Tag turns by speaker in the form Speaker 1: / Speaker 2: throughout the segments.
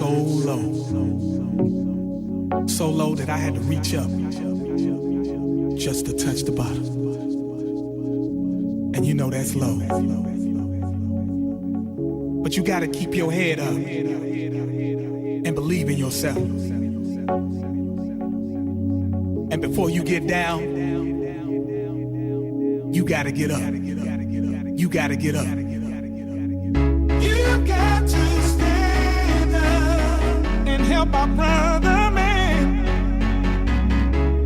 Speaker 1: so low. So low that I had to reach up just to touch the bottom. And you know that's low. But you gotta keep your head up and believe in yourself. And before you get down, you gotta get up. You gotta get up. You got to stand up and help our brother man.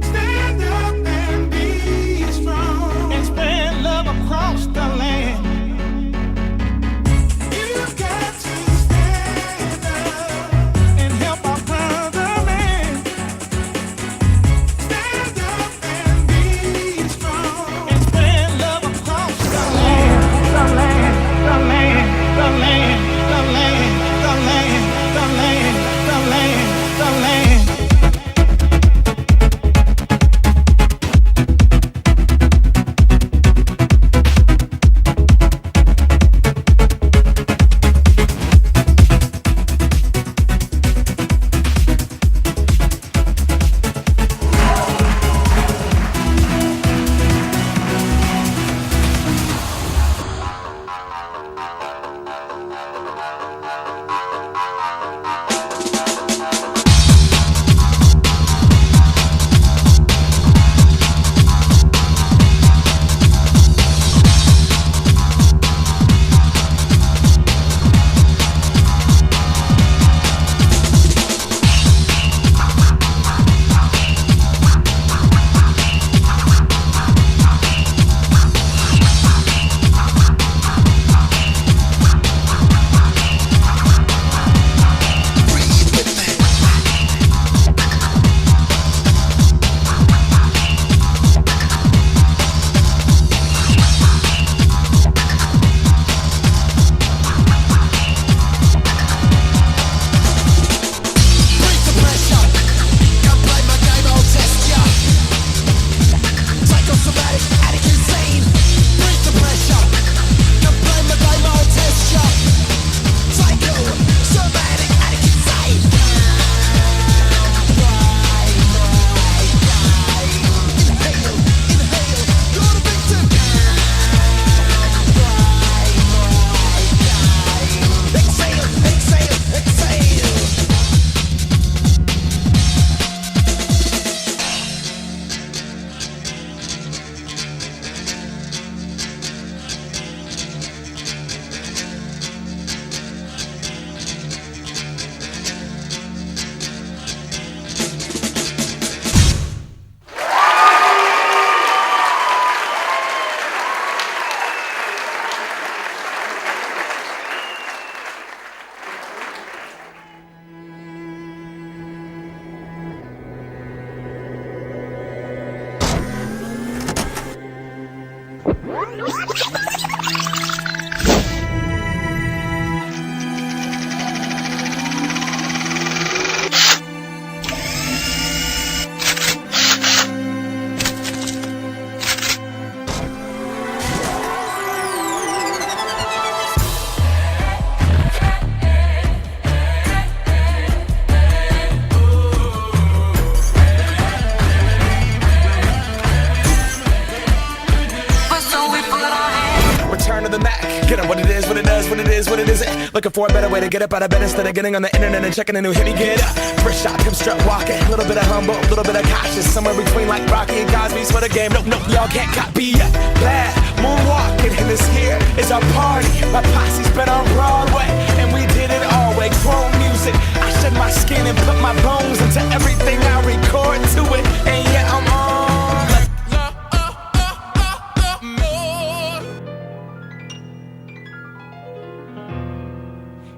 Speaker 1: Stand up and be strong and spread love across the land. You got to stand up and help our brother man. Stand up and be strong and spread love across the land. The land, the land, the land, the land, the land, the land, the land, the land.
Speaker 2: Looking for a better way to get up out of bed instead of getting on the internet and checking a new hit. Me get up, first shot, come strut walking. A little bit of humble, a little bit of cautious. Somewhere between like Rocky and Cosby's for the game. Nope, nope, y'all can't copy yet. Glad moonwalking, and this here is our party. My posse's been on Broadway, and we did it all way. Grown music, I shed my skin and put my bones into everything I record to it. And yeah, I'm on.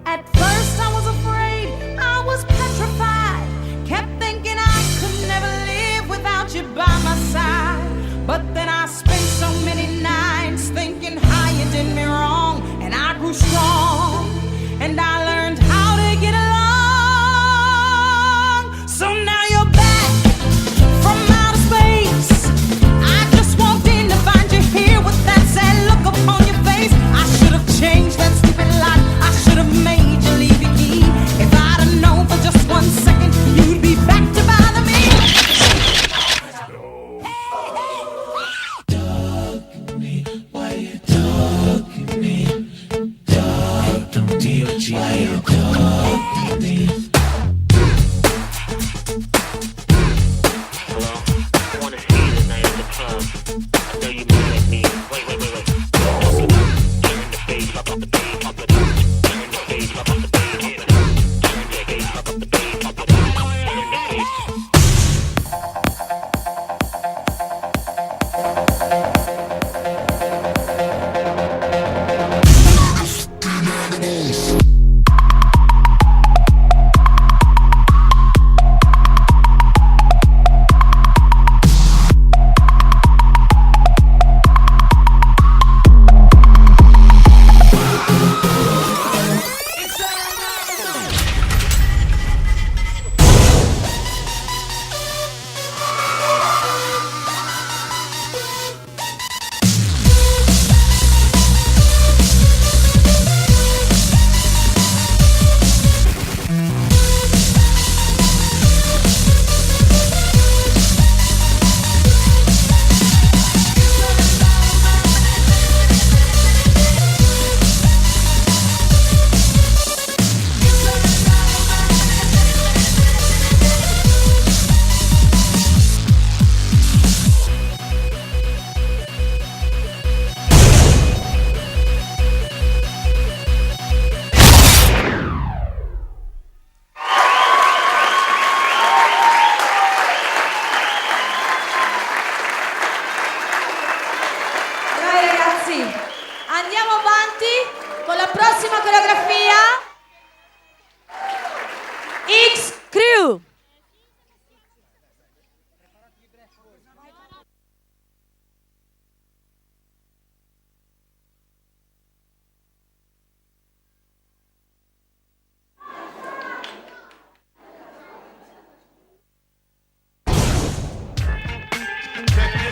Speaker 3: At first I was afraid, I was petrified. Kept thinking I could never live without you by my side. But then I spent so many nights thinking how you did me wrong. And I grew strong, and I learned how to get along. So now you're back from outer space. I just walked in to find you here with that sad look upon your face. I should have changed that stupid lock. I should have made you leave your key. If I'd have known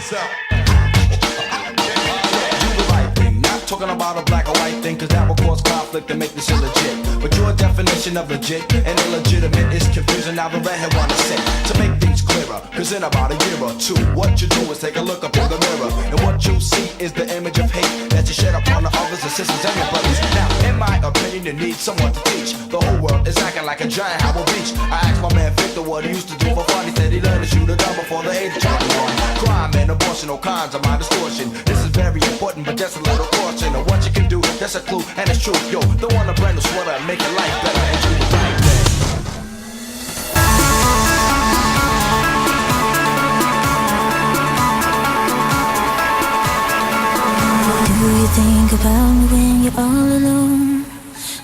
Speaker 2: hands up. Talking about a black or white thing, cause that will cause conflict and make this illegit. But your definition of legit and illegitimate is confusing. Now the redhead wanna say, to make things clearer, cause in about a year or two, what you do is take a look up in the mirror, and what you see is the image of hate that you shed upon the others, the sisters, and your brothers. Now, in my opinion, you need someone to teach. The whole world is acting like a giant Howard Beach. I asked my man Victor what he used to do for fun. He said he learned to shoot a gun before the age of 21. Crime and abortion, all kinds of my distortion. This is very important, but just a little caution of what you can do. That's a clue, and it's true. Yo, don't want a brand new sweater and make your life better and do the right thing.
Speaker 4: Do you think about me when you're all alone?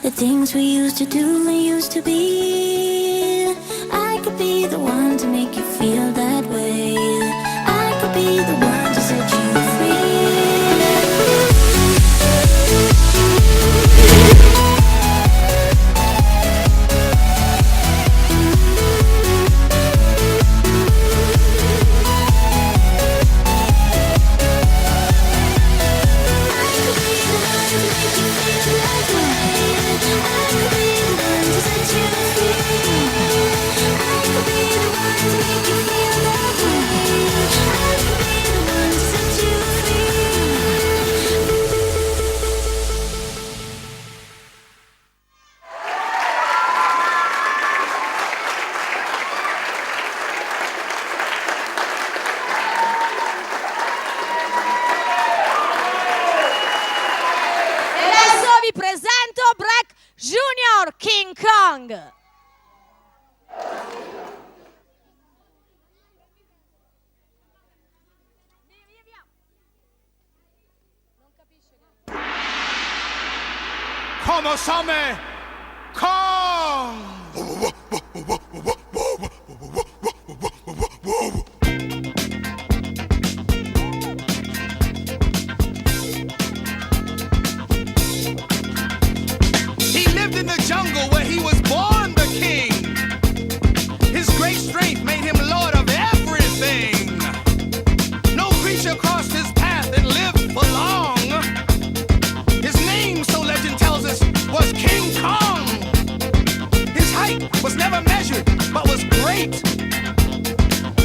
Speaker 4: The things we used to do and used to be. I could be the one to make you feel that way. I could be the one to set you free.
Speaker 5: Junior King Kong.
Speaker 1: Come some Kong.
Speaker 6: Jungle where he was born the king. His great strength made him lord of everything. No creature crossed his path and lived for long. His name, so legend tells us, was King Kong. His height was never measured, but was great.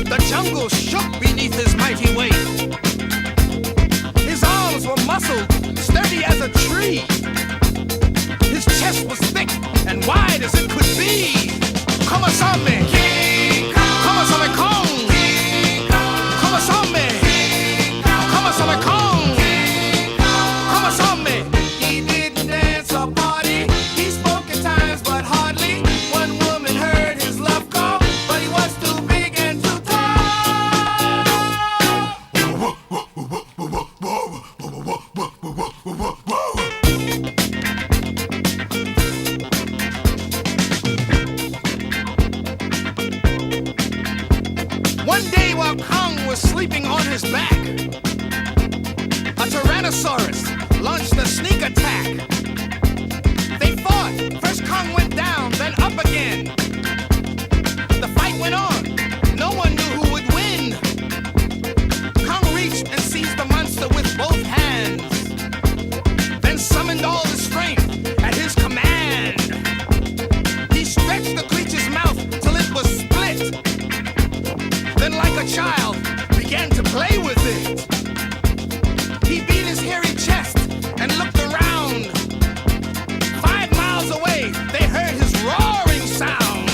Speaker 6: The jungle shook beneath his mighty weight. His arms were muscled, sturdy as a tree. His chest was thick and wide as it could be. Come on, me. Come on, Kong. Come on, me. Come on, Kong. Come on, me. He didn't dance or party. He spoke at times, but hardly. One woman heard his love call, but he was too big and too One day while Kong was sleeping on his back, a Tyrannosaurus launched a sneak attack. They fought. First Kong went down, then up again. The fight went on. No one knew who would win. Kong reached and seized the monster with both hands, then summoned all his strength at his command. He stretched the creature's mouth till it was split. Then like a child, began to play with it. He beat his hairy chest and looked around. 5 miles away, they heard his roaring sound.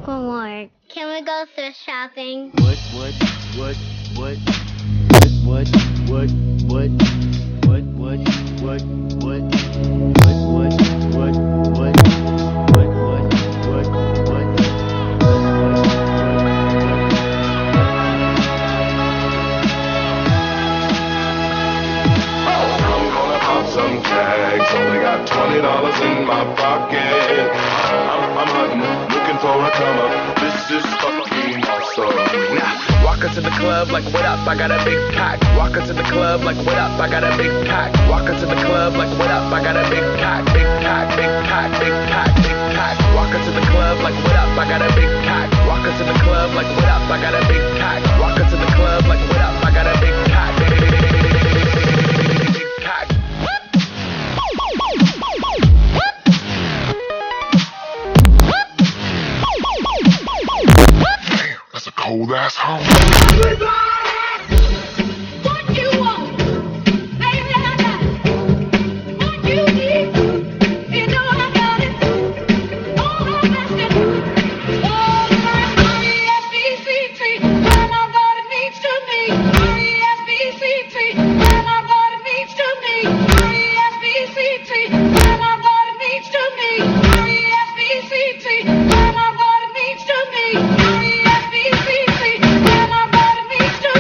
Speaker 7: Homework. Can we go thrift shopping?
Speaker 8: I'm gonna pop some tags. Only got $20 in my pocket. I'm hunting, looking for a come up. This is fucking awesome.
Speaker 2: Now, walk into the club like, what up, I got a big cock. Walk into the club like, what up, I got a big cock. Walk into the club like, what up, I got a big cock. Big cock, big cock, big cock, big cock. Walk into the club like, what up, I got a big cock. Walk into the club like, what up, I got a big cock. Walk into the club like, what up, I got a big cock. Big cock.
Speaker 8: That's a cold ass home.
Speaker 3: What you want? Baby, I got it. What you need? You know I got it. All I'm asking. Oh, R-E-S-P-C-T. When our body meets to me. R-E-S-P-C-T. When our body meets to me. R-E-S-P-C-T. When our body meets to me. R-E-S-P-C-T. When our body meets to me. R-E-S-P-C-T. When our body meets to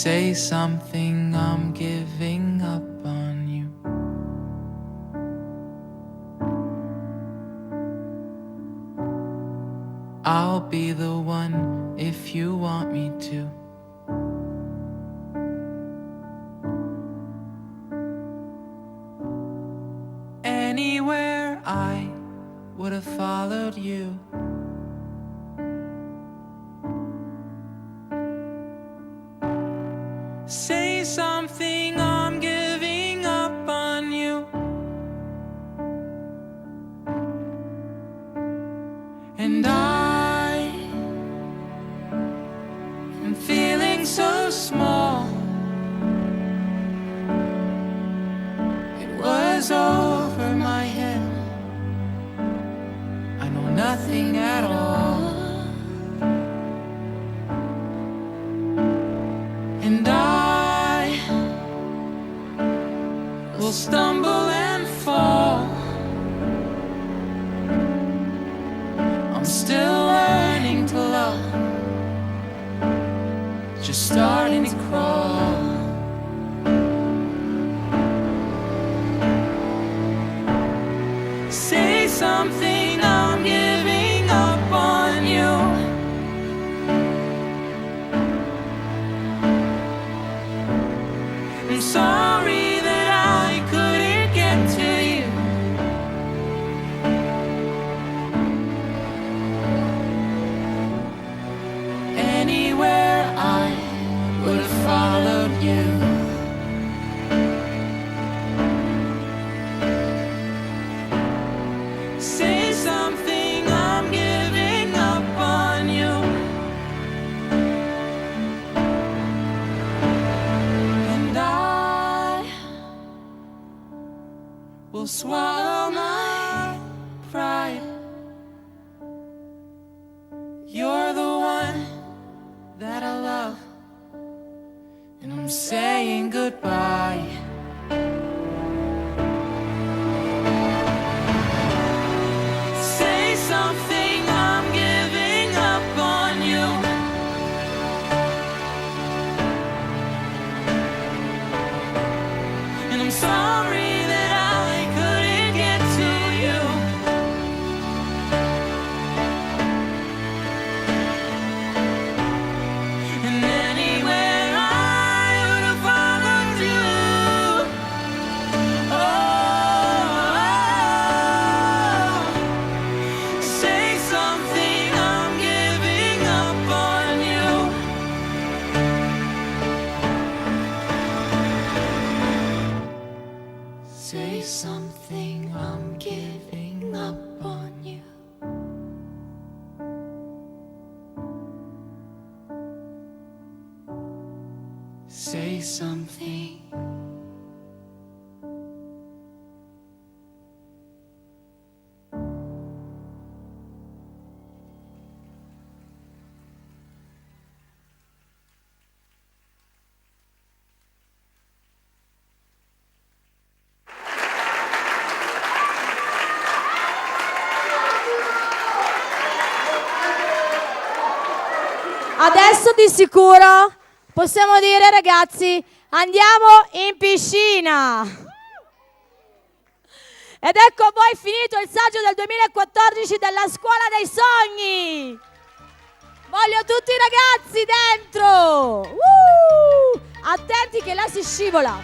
Speaker 9: say something, I'm giving up on you. I'll be the one if you want me to. Anywhere I would have followed you. Say something, I'm giving up on you. And I am feeling so small. It was over my head. I know nothing at all. And I will stumble and fall. I'm still learning to love, just starting to crawl. Say something, I'm giving up on you. I'm sorry that I couldn't get to you. Anywhere I would have followed you. Say something, I'm giving up on you. And I will swallow my pride. You're the one that I love, and I'm saying goodbye. Say something, I'm giving up on you. And I'm sorry that I couldn't get to you. And anywhere I would have followed you. Oh, say something, I'm giving up on you. Say something, I'm giving up on you. Say something.
Speaker 5: Adesso di sicuro possiamo dire, ragazzi, andiamo in piscina. Ed ecco a voi finito il saggio del 2014 della Scuola dei Sogni. Voglio tutti i ragazzi dentro. Attenti che là si scivola.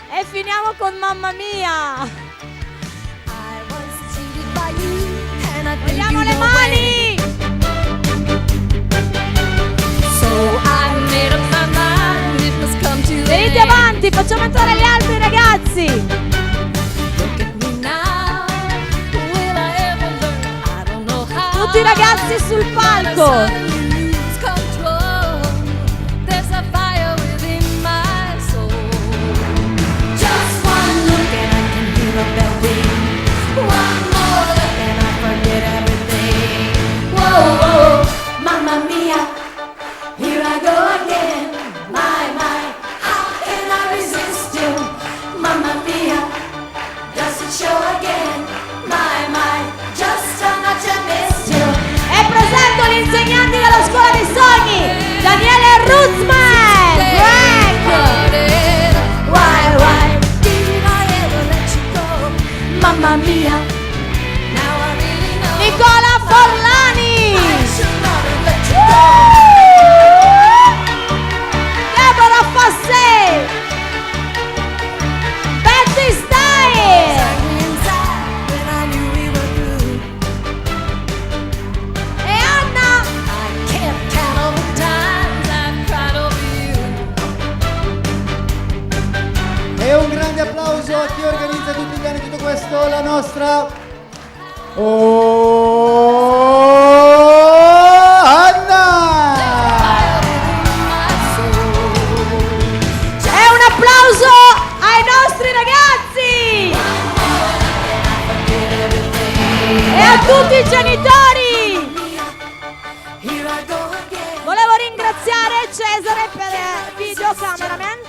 Speaker 5: E finiamo con Mamma Mia. Vogliamo le mani. Venite avanti, facciamo entrare gli altri ragazzi. Tutti i ragazzi sul palco.
Speaker 4: Mamma mia, here I go again. My, how can I resist you? Mamma mia, does it show again? My, just how much I missed you.
Speaker 5: E presento gli insegnanti della
Speaker 10: la nostra Anna.
Speaker 5: E un applauso ai nostri ragazzi e a tutti i genitori. Volevo ringraziare Cesare per il video cameraman.